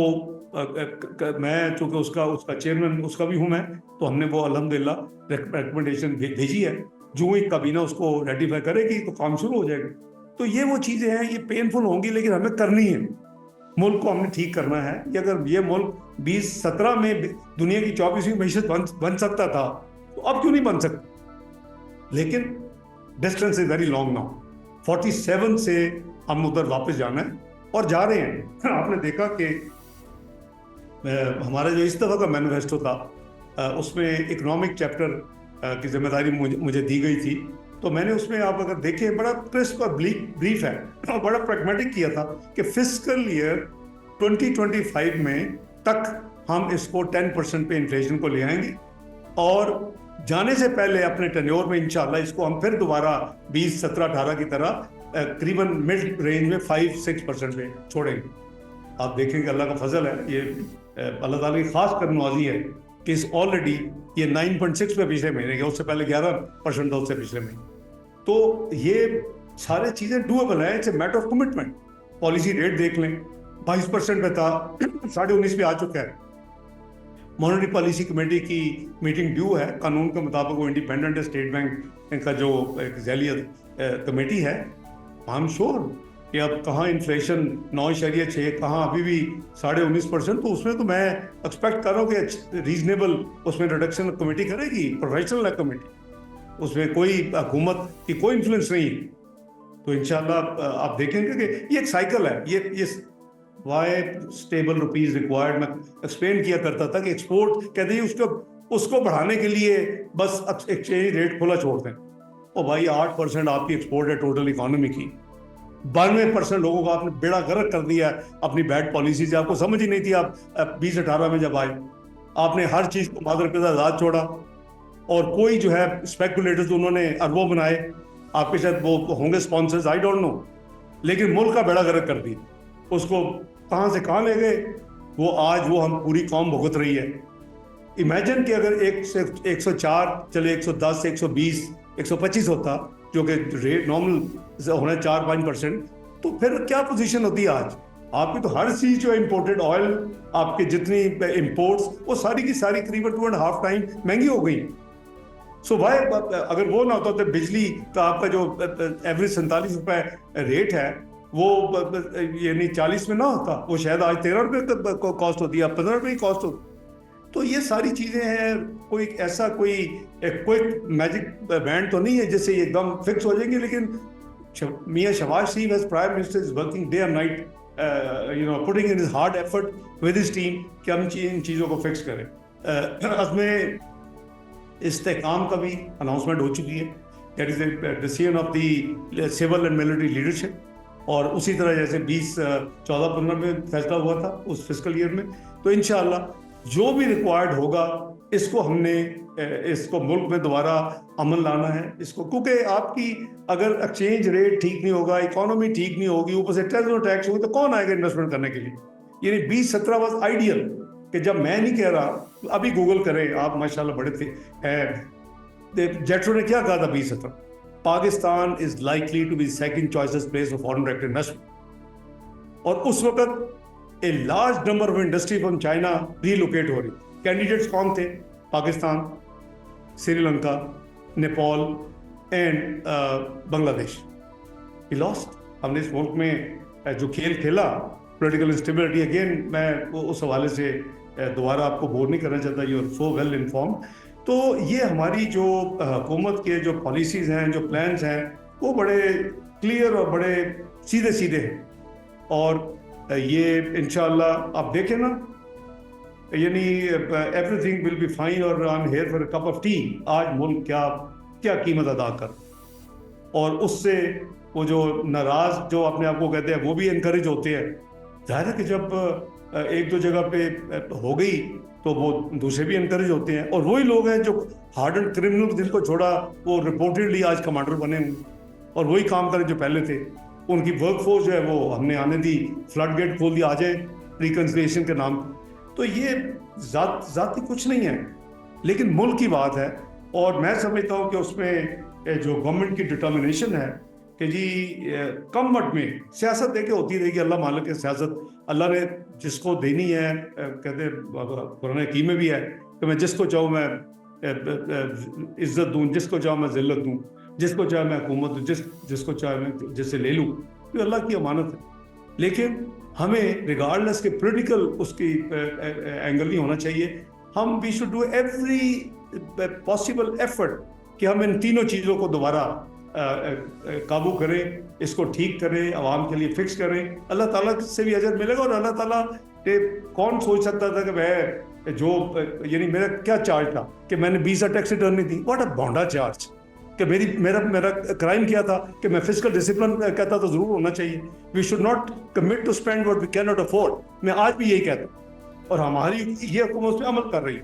میں چونکہ اس کا چیئرمین اس کا بھی ہوں میں، تو ہم نے وہ الحمدللہ ریکمنڈیشن بھیجی ہے. جو ہی کابینہ اس کو ریٹیفائی کرے گی تو کام شروع ہو جائے گا. تو یہ وہ چیزیں ہیں، یہ پینفل ہوں گی لیکن ہمیں کرنی ہے. ملک کو ہم نے ٹھیک کرنا ہے. کہ اگر یہ ملک 2017 میں دنیا کی 24ویں معیشت بن سکتا تھا تو اب کیوں نہیں بن سکتا؟ لیکن distance is very long now. 47 سے ہم ادھر واپس جانا ہے اور جا رہے ہیں. آپ نے دیکھا کہ ہمارا جو اس دفعہ کا مینیفیسٹو تھا اس میں اکنامک چیپٹر کی ذمہ داری مجھے دی گئی تھی. تو میں نے اس میں آپ اگر دیکھیں بڑا کرسپ اور بریف ہے اور بڑا پریگمیٹک کیا تھا کہ فسکل ایئر 2025 میں تک ہم اس کو 10% پہ انفلیشن کو لے آئیں گے, اور جانے سے پہلے اپنے ٹینیور میں انشاءاللہ اس کو ہم پھر دوبارہ 20, 17, 18 کی طرح قریباً مڈ رینج میں 5-6% پہ چھوڑیں گے. آپ دیکھیں کہ اللہ کا فضل ہے, یہ اللہ تعالیٰ کی خاص کرنوازی ہے کہ اس آلریڈی یہ 9.6 پہ پچھلے مہینے گیا, اس سے پہلے 11% تھا اس سے پچھلے مہینے. تو یہ سارے چیزیں ڈویبل ہیں, it's a matter of commitment. Policy rate دیکھ لیں, 22% پہ تھا, 19.5 پہ آ چکا ہے. مانیٹری پالیسی کمیٹی کی میٹنگ ڈیو ہے, قانون کے مطابق وہ انڈیپینڈنٹ اسٹیٹ بینک کا جو ایک ذیلی کمیٹی ہے. آئی ایم شیور کہ اب کہاں انفلیشن 9.6, کہاں ابھی بھی 19.5%, تو اس میں تو میں ایکسپیکٹ کر رہا ہوں کہ ریزنیبل اس میں ریڈکشن کمیٹی کرے گی, پروفیشنل ہے کمیٹی, اس میں کوئی حکومت کی کوئی انفلوئنس نہیں. تو انشاءاللہ آپ دیکھیں گے کہ یہ ایک سائیکل ہے. یہ وائی اسٹیبل روپیز ریکوائرڈ میں ایکسپلین کیا کرتا تھا کہ ایکسپورٹ کہتے ہیں اس کو بڑھانے کے لیے بس ایکسچینج ریٹ کھلا چھوڑ دیں. اور بھائی 8% آپ کی ایکسپورٹ ہے ٹوٹل اکانومی کی, 92% لوگوں کو آپ نے بیڑا غرق کر دیا اپنی بیڈ پالیسی سے. آپ کو سمجھ ہی نہیں تھی. آپ 2018 میں جب آئے آپ نے ہر چیز کو مادر کے ساتھ آزاد چھوڑا, اور کوئی جو ہے اسپیکولیٹرز انہوں نے اربوں بنائے, آپ کے شاید وہ ہوں گے اسپانسرز, آئی ڈونٹ نو, لیکن ملک کا بیڑا غرق کر دیا. اس کو کہاں سے کہاں لے گئے, وہ آج وہ ہم پوری قوم بھگت رہی ہے. امیجن کہ اگر 104 چلے 110 سے 120 125 ہوتا, جو کہ ریٹ نارمل ہونا ہے 4-5%, تو پھر کیا پوزیشن ہوتی ہے آج آپ کی. تو ہر چیز جو امپورٹڈ آئل, آپ کے جتنی امپورٹس, وہ ساری کی ساری قریباً 2.5 ٹائم مہنگی ہو گئی. سو بھائی اگر وہ نہ ہوتا تو بجلی کا آپ کا جو ایوریج 47 روپے ریٹ ہے, وہ یعنی 40 میں نہ ہوتا, وہ شاید آج 13 روپے کاسٹ ہوتی ہے, 15 روپے کی کاسٹ ہوتی. تو یہ ساری چیزیں ہیں. کوئی ایسا کوئی کوئک میجک بینڈ تو نہیں ہے جس سے یہ ایک دم فکس ہو جائیں گے, لیکن Mian Shahbaz Sharif as prime minister is working day and night, putting in his hard effort with his team کہ ہم ان چیزوں کو فکس کریں. عزم استحکام کا بھی اناؤنسمنٹ ہو چکی ہے, that is a decision of the civil and military leadership. اور اسی طرح جیسے 2014-15 میں فیصلہ ہوا تھا اس فسکل ایئر میں, تو انشاءاللہ جو بھی ریکوائرڈ ہوگا اس کو ہم نے اس کو ملک میں دوبارہ عمل لانا ہے اس کو. کیونکہ آپ کی اگر ایکسچینج ریٹ ٹھیک نہیں ہوگا, اکانومی ٹھیک نہیں ہوگی, اوپر سے ٹیکس ہوگی, تو کون آئے گا انویسٹمنٹ کرنے کے لیے. یعنی 2017 واز آئیڈیل. کہ جب میں نہیں کہہ رہا, ابھی گوگل کریں آپ, ماشاءاللہ بڑے تھے, جیٹرو نے کیا کہا تھا 2017, Pakistan is likely to be second choice's place of foreign direct investment. اور اس وقت a large number of industry from China relocate ہو رہی. کینڈیڈیٹس کون تھے؟ Pakistan, Sri Lanka, Nepal and Bangladesh. We lost. ہم نے اس ملک میں جو کھیل کھیلا, پولیٹیکل انسٹیبلٹی, اگین میں اس حوالے سے دوبارہ آپ کو بور نہیں کرنا چاہتا, you are so well inform. تو یہ ہماری جو حکومت کے جو پالیسیز ہیں, جو پلانز ہیں, وہ بڑے کلیئر اور بڑے سیدھے سیدھے ہیں. اور یہ انشاءاللہ آپ دیکھیں نا, یعنی everything will be fine, اور I am here for a cup of tea. آج ملک کیا قیمت ادا کر, اور اس سے وہ جو ناراض جو اپنے آپ کو کہتے ہیں وہ بھی انکریج ہوتے ہیں. ظاہر ہے کہ جب ایک دو جگہ پہ ہو گئی تو وہ دوسرے بھی انکریج ہوتے ہیں. اور وہی لوگ ہیں جو ہارڈنڈ کرمنل جن کو چھوڑا وہ رپورٹڈلی آج کمانڈر بنے ہوئے, اور وہی کام کرے جو پہلے تھے. ان کی ورک فورس جو ہے وہ ہم نے آنے دی, فلڈ گیٹ کھول دیا, آ جائے ریکنسیلیشن کے نام. تو یہ ذاتی کچھ نہیں ہے, لیکن ملک کی بات ہے. اور میں سمجھتا ہوں کہ اس میں جو گورنمنٹ کی ڈٹرمنیشن ہے کہ جی کم وقت میں سیاست دے کے ہوتی رہے گی. اللہ مالک ہے سیاست, اللہ نے جس کو دینی ہے, کہتے قرآن حکیم میں بھی ہے کہ میں جس کو چاہوں میں عزت دوں, جس کو چاہوں میں ذلت دوں, جس کو چاہے میں حکومت دوں, جس کو چاہے میں جس سے لے لوں. یہ اللہ کی امانت ہے. لیکن ہمیں ریگارڈلیس کے پولیٹیکل اس کی اینگل نہیں ہونا چاہیے. ہم we should do every possible effort کہ ہم ان تینوں چیزوں کو دوبارہ قابو کریں, اس کو ٹھیک کریں, عوام کے لیے فکس کریں. اللہ تعالیٰ سے بھی اجر ملے گا. اور اللہ تعالیٰ کون سوچ سکتا تھا کہ میں جو یعنی میرا کیا چارج تھا کہ میں نے 20 ٹیکس ریٹرن نہیں دی. واٹ اے بونڈا چارج کہ میرا کرائم کیا تھا کہ میں فسکل ڈسپلن کہتا تو ضرور ہونا چاہیے. We should not commit to spend what we can not afford. میں آج بھی یہی کہتا ہوں اور ہماری یہ حکومت اس پہ عمل کر رہی ہے.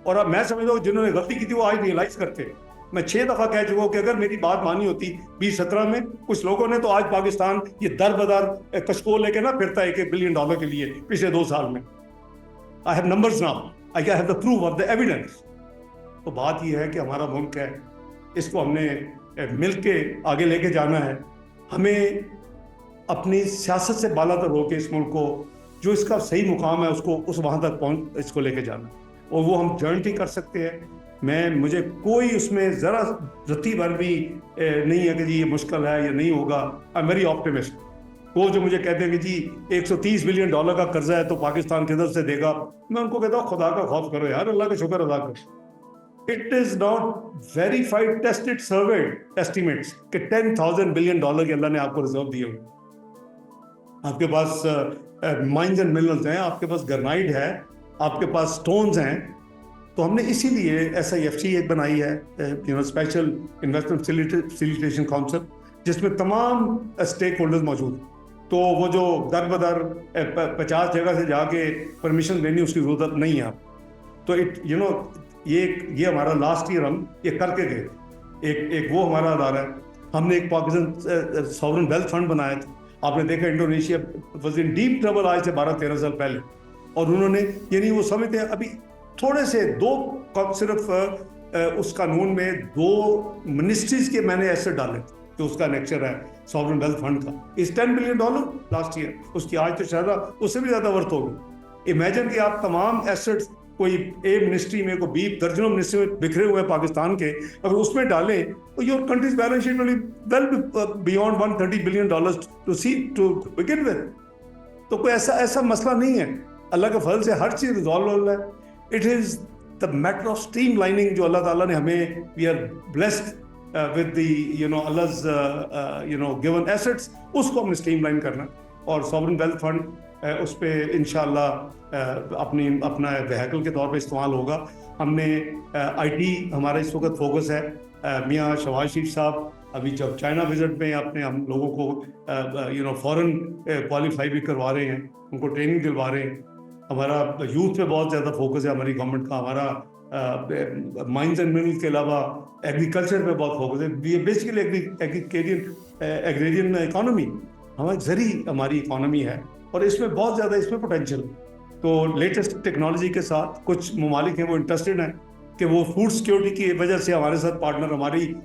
اور اب میں سمجھتا ہوں جنہوں نے غلطی کی تھی وہ آج ریئلائز کرتے ہیں. میں 6 دفعہ کہہ چکا ہوں کہ اگر میری بات مانی ہوتی 2017 میں کچھ لوگوں نے, تو آج پاکستان یہ در بدر کشکول لے کے نہ پھرتا ہے $1 بلین کے لیے پچھلے 2 سال میں. I have numbers now. I have the proof of the evidence. تو بات یہ ہے کہ ہمارا ملک ہے, اس کو ہم نے مل کے آگے لے کے جانا ہے. ہمیں اپنی سیاست سے بالا تر ہو کے اس ملک کو جو اس کا صحیح مقام ہے اس کو اس وہاں تک اس کو لے کے جانا ہے, اور وہ ہم جوائنٹلی کر سکتے ہیں. مجھے کوئی اس میں ذرا رتی بھر بھی نہیں ہے کہ جی یہ مشکل ہے یا نہیں ہوگا. I am very optimist. وہ جو مجھے کہتے ہیں کہ جی $130 بلین کا قرضہ ہے تو پاکستان کدھر سے دے گا, میں ان کو کہتا ہوں خدا کا خوف کرو یار, اللہ کا شکر ادا کرو. It is not verified, tested, surveyed estimates کہ $10,000 بلین کے اللہ نے آپ کو ریزرو دیے ہوئے. آپ کے پاس مائنز اینڈ منرلز ہیں, آپ کے پاس گرنائٹ ہے, آپ کے پاس سٹونز ہیں. تو ہم نے اسی لیے SIFC ایک بنائی ہے, اسپیشل انویسٹمنٹ فیسیلیٹیشن کاؤنسل, جس میں تمام اسٹیک ہولڈرز موجود ہیں. تو وہ جو در بدر 50 جگہ سے جا کے پرمیشن لینی اس کی ضرورت نہیں ہے آپ. تو یہ ہمارا لاسٹ ایئر ہم یہ کر کے گئے. ایک وہ ہمارا ادارہ ہے. ہم نے ایک پاکستان ساورن ویلتھ فنڈ بنایا تھا. آپ نے دیکھا Indonesia was in deep trouble آج سے 12-13 سال پہلے, اور انہوں نے یعنی وہ سمجھتے ہیں ابھی تھوڑے سے صرف اس قانون میں 2 منسٹریز کے میں نے ایسٹ ڈالے تھے کہ اس کا نیکچر ہے ساورن ویلتھ فنڈ کا. اس $10 بلین لاسٹ ایئر, اس کی آج تو شاید اس سے بھی زیادہ ورتھ ہوگی. امیجن کہ آپ تمام ایسٹس کوئی A منسٹری میں کوئی B درجنوں منسٹری میں بکھرے ہوئے پاکستان کے, اگر اس میں ڈالیں تو your country's balance sheet will well beyond $130 billion to begin with. تو کوئی ایسا مسئلہ نہیں ہے. اللہ کے فضل سے ہر چیز ریزالو ہو رہا ہے. It is the matter of streamlining جو اللہ تعالیٰ نے ہمیں, we are blessed with the Allah's given assets, اس کو ہم نے اسٹریم لائن کرنا. اور ساورن ویلتھ فنڈ اس پہ انشاءاللہ اپنا وہیکل کے طور پہ استعمال ہوگا. ہم نے IT ہمارا اس وقت فوکس ہے. میاں شہباز شریف صاحب ابھی جب چائنا وزٹ میں ہم لوگوں کو فورن کوالیفائی بھی کروا رہے ہیں, ان کو ٹریننگ دلوا رہے ہیں. ہمارا یوتھ پہ بہت زیادہ فوکس ہے ہماری گورنمنٹ کا. ہمارا مائنز اینڈ منرل کے علاوہ ایگریکلچر پہ بہت فوکس ہے. بیسیکلی ایگریرین اکانومی, ہماری زرعی ہماری اکانومی ہے, اور اس میں بہت زیادہ اس میں پوٹینشیل. تو لیٹسٹ ٹیکنالوجی کے ساتھ کچھ ممالک ہیں وہ انٹرسٹڈ ہیں کہ وہ فوڈ سیکورٹی کی وجہ سے ہمارے ساتھ پارٹنر,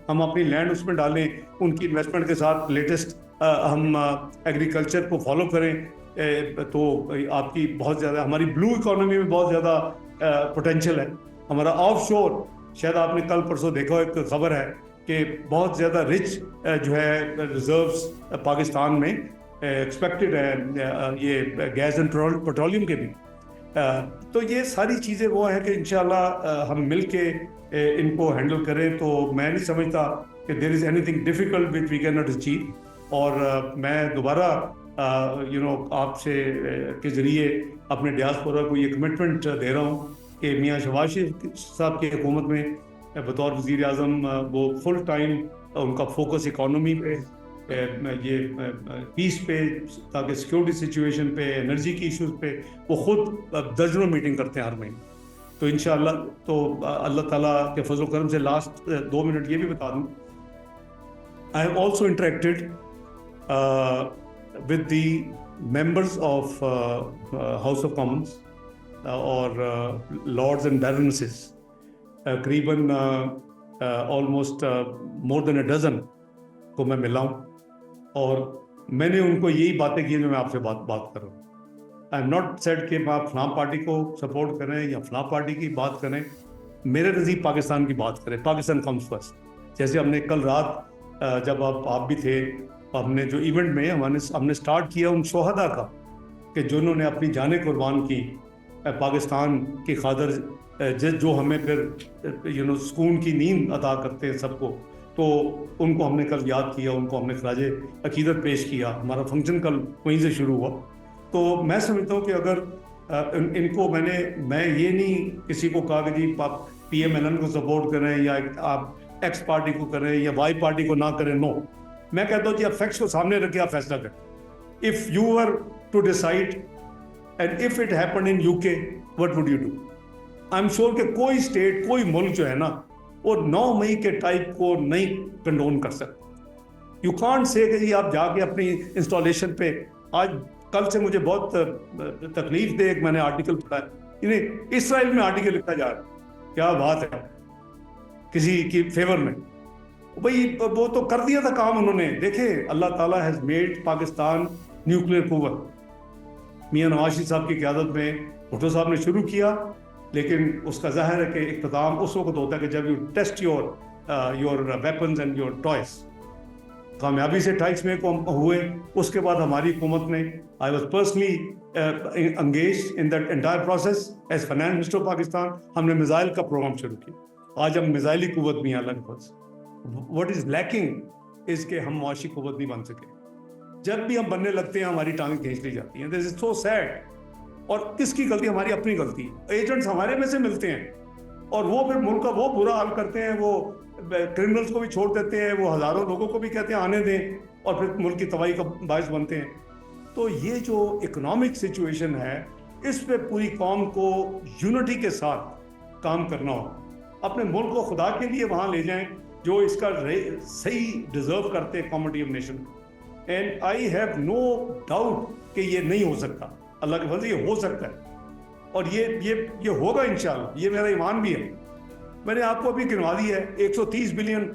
ہم اپنی لینڈ اس میں ڈالیں, ان کی انویسٹمنٹ کے ساتھ لیٹسٹ ہم ایگریکلچر کو فالو کریں. تو آپ کی بہت زیادہ ہماری بلو اکانومی میں بہت زیادہ پوٹینشیل ہے. ہمارا آف شور, شاید آپ نے کل پرسوں دیکھا ایک خبر ہے کہ بہت زیادہ رچ جو ہے ریزروز پاکستان میں ایکسپیکٹڈ ہے, یہ گیس اینڈ پیٹرولیم کے بھی. تو یہ ساری چیزیں وہ ہیں کہ انشاءاللہ ہم مل کے ان کو ہینڈل کریں. تو میں نہیں سمجھتا کہ there is anything difficult which we can not achieve. اور میں دوبارہ آپ سے کے ذریعے اپنے ڈیاسپورا کو یہ کمٹمنٹ دے رہا ہوں کہ میاں شہباز شریف صاحب کی حکومت میں بطور وزیر اعظم وہ فل ٹائم ان کا فوکس اکانومی پہ, یہ پیس پہ, تاکہ سیکورٹی سچویشن پہ, انرجی کی ایشوز پہ وہ خود درجنوں میٹنگ کرتے ہیں ہر مہینے. تو انشاءاللہ تو اللہ تعالیٰ کے فضل و کرم سے لاسٹ 2 منٹ یہ بھی بتا دوں, I have also interacted with the members of House of Commons اور Lords and Baronesses, قریباً almost more than a dozen کو میں ملا ہوں, اور میں نے ان کو یہی باتیں کی جو میں آپ سے بات کر رہا ہوں. I have not said کہ آپ فلاں پارٹی کو سپورٹ کریں یا فلاں پارٹی کی بات کریں. میرے نزدیک پاکستان کی بات کریں, پاکستان comes first. جیسے ہم نے کل رات جب آپ بھی تھے, ہم نے جو ایونٹ میں ہم نے سٹارٹ کیا ان شہداء کا کہ جنہوں نے اپنی جانیں قربان کی پاکستان کی خاطر, جو ہمیں پھر سکون کی نیند عطا کرتے ہیں سب کو. تو ان کو ہم نے کل یاد کیا, ان کو ہم نے خراج عقیدت پیش کیا. ہمارا فنکشن کل وہیں سے شروع ہوا. تو میں سمجھتا ہوں کہ اگر ان کو میں یہ نہیں کسی کو کہا کہ جی PMLN کو سپورٹ کریں یا آپ ایکس پارٹی کو کریں یا وائی پارٹی کو نہ کریں. نو, میں کہتا ہوں کہ آپ فیکٹس کو سامنے رکھ کے آپ فیصلہ کریں. If you are to decide And if it happened in UK, what would you do? I'm sure کہ کوئی اسٹیٹ, کوئی ملک جو ہے نا, وہ 9 مئی کے ٹائپ کو نہیں کنڈون کر سکتا. یو کانٹ سے کہ جی آپ جا کے اپنی انسٹالیشن پہ, آج کل سے مجھے بہت تکلیف دے, ایک میں نے آرٹیکل پڑھا ہے, اسرائیل میں آرٹیکل لکھا جا رہا ہے, کیا بات ہے, کسی کی فیور میں. بھائی وہ تو کر دیا تھا کام انہوں نے. دیکھیں اللہ تعالیٰ ہیز میڈ پاکستان نیوکلیر قوت. میاں نواز شریف صاحب کی قیادت میں بھٹو صاحب نے شروع کیا, لیکن اس کا ظاہر ہے کہ اختتام اس وقت ہوتا ہے کہ جب you test your weapons and your toys. کامیابی سے 28 مئی کو ہوئے. اس کے بعد ہماری حکومت نے, I was personally engaged in that entire process as finance minister of Pakistan. ہم نے میزائل کا پروگرام شروع کیا. آج ہم میزائلی قوت بھی ہیں لگ بھگ. واٹ از لیکنگ از کہ ہم معاشی قوت نہیں بن سکے. جب بھی ہم بننے لگتے ہیں ہماری ٹانگیں کھینچ لی جاتی ہیں. دس از سو سیڈ. اور کس کی غلطی؟ ہماری اپنی غلطی. ایجنٹس ہمارے میں سے ملتے ہیں اور وہ پھر ملک کا وہ برا حال کرتے ہیں. وہ کرمنلز کو بھی چھوڑ دیتے ہیں, وہ ہزاروں لوگوں کو بھی کہتے ہیں آنے دیں, اور پھر ملک کی تباہی کا باعث بنتے ہیں. تو یہ جو اکنامک سچویشن ہے, اس پہ پوری قوم کو یونٹی کے ساتھ کام کرنا ہوگا. اپنے ملک کو خدا کے لیے وہاں لے جائیں جو اس کا صحیح ڈیزرو کرتے ہیں, community of nation. And I have no doubt کہ یہ نہیں ہو سکتا. اللہ کے فضل یہ ہو سکتا ہے, اور یہ ہوگا انشاءاللہ. یہ میرا ایمان بھی ہے. میں نے آپ کو ابھی گنوا دی ہے 130 بلین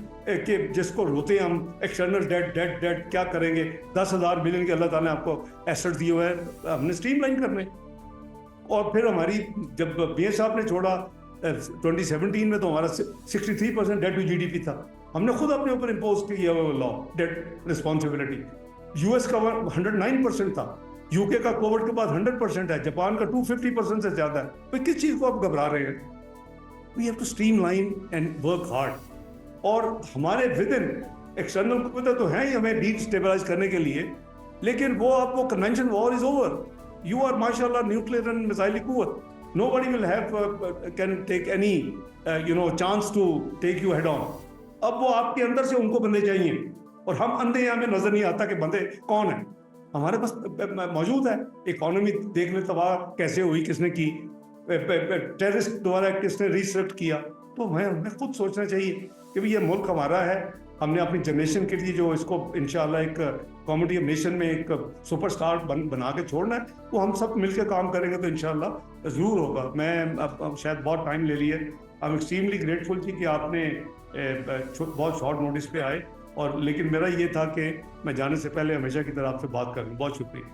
کے جس کو روتے ہیں ہم, ایکسٹرنل ڈیٹ کیا کریں گے. 10,000 بلین کے اللہ تعالیٰ نے آپ کو ایسٹ دیے ہوئے ہیں, ہم نے اسٹریم لائن کرنے. اور پھر ہماری جب بی ایس صاحب نے چھوڑا 2017 میں, تو ہمارا 63% debt to G D P تھا. ہم نے خود اپنے اوپر امپوز کیا ہوا law debt responsibility. U S کا 109% تھا, یو کے کا کووڈ کے بعد 100% ہے, جاپان کا 250% سے زیادہ ہے. بھائی کس چیز کو آپ گھبرا رہے ہیں؟ We have to streamline and work hard. اور ہمارے ود ان ایکسٹرنل قوتیں تو ہیں ہی ہمیں ڈی اسٹیبلائز کرنے کے لیے, لیکن وہ آپ کو convention war is over. You are ماشاء اللہ نیوکلیئر اینڈ میزائلی قوت. Nobody will can take any chance to take you head on. اب وہ آپ کے اندر سے ان کو بندے چاہیے, اور ہم اندھے ہیں, ہمیں نظر نہیں آتا کہ بندے کون ہیں. ہمارے پاس موجود ہے. اکانومی دیکھ لیں تباہ کیسے ہوئی, کس نے کی, ٹیررسٹ دوبارہ کس نے ریسٹرکٹ کیا. تو ہمیں خود سوچنا چاہیے کہ یہ ملک ہمارا ہے. ہم نے اپنی جنریشن کے لیے جو اس کو انشاءاللہ ایک کمیونٹی آف نیشن میں ایک سپر اسٹار بنا کے چھوڑنا ہے, وہ ہم سب مل کے کام کریں گے تو انشاءاللہ ضرور ہوگا. میں شاید بہت ٹائم لے لیے. آئی ایم ایکسٹریملی گریٹفل تھی کہ آپ نے بہت شارٹ نوٹس پہ آئے, اور لیکن میرا یہ تھا کہ میں جانے سے پہلے ہمیشہ کی طرح آپ سے بات کروں. بہت شکریہ.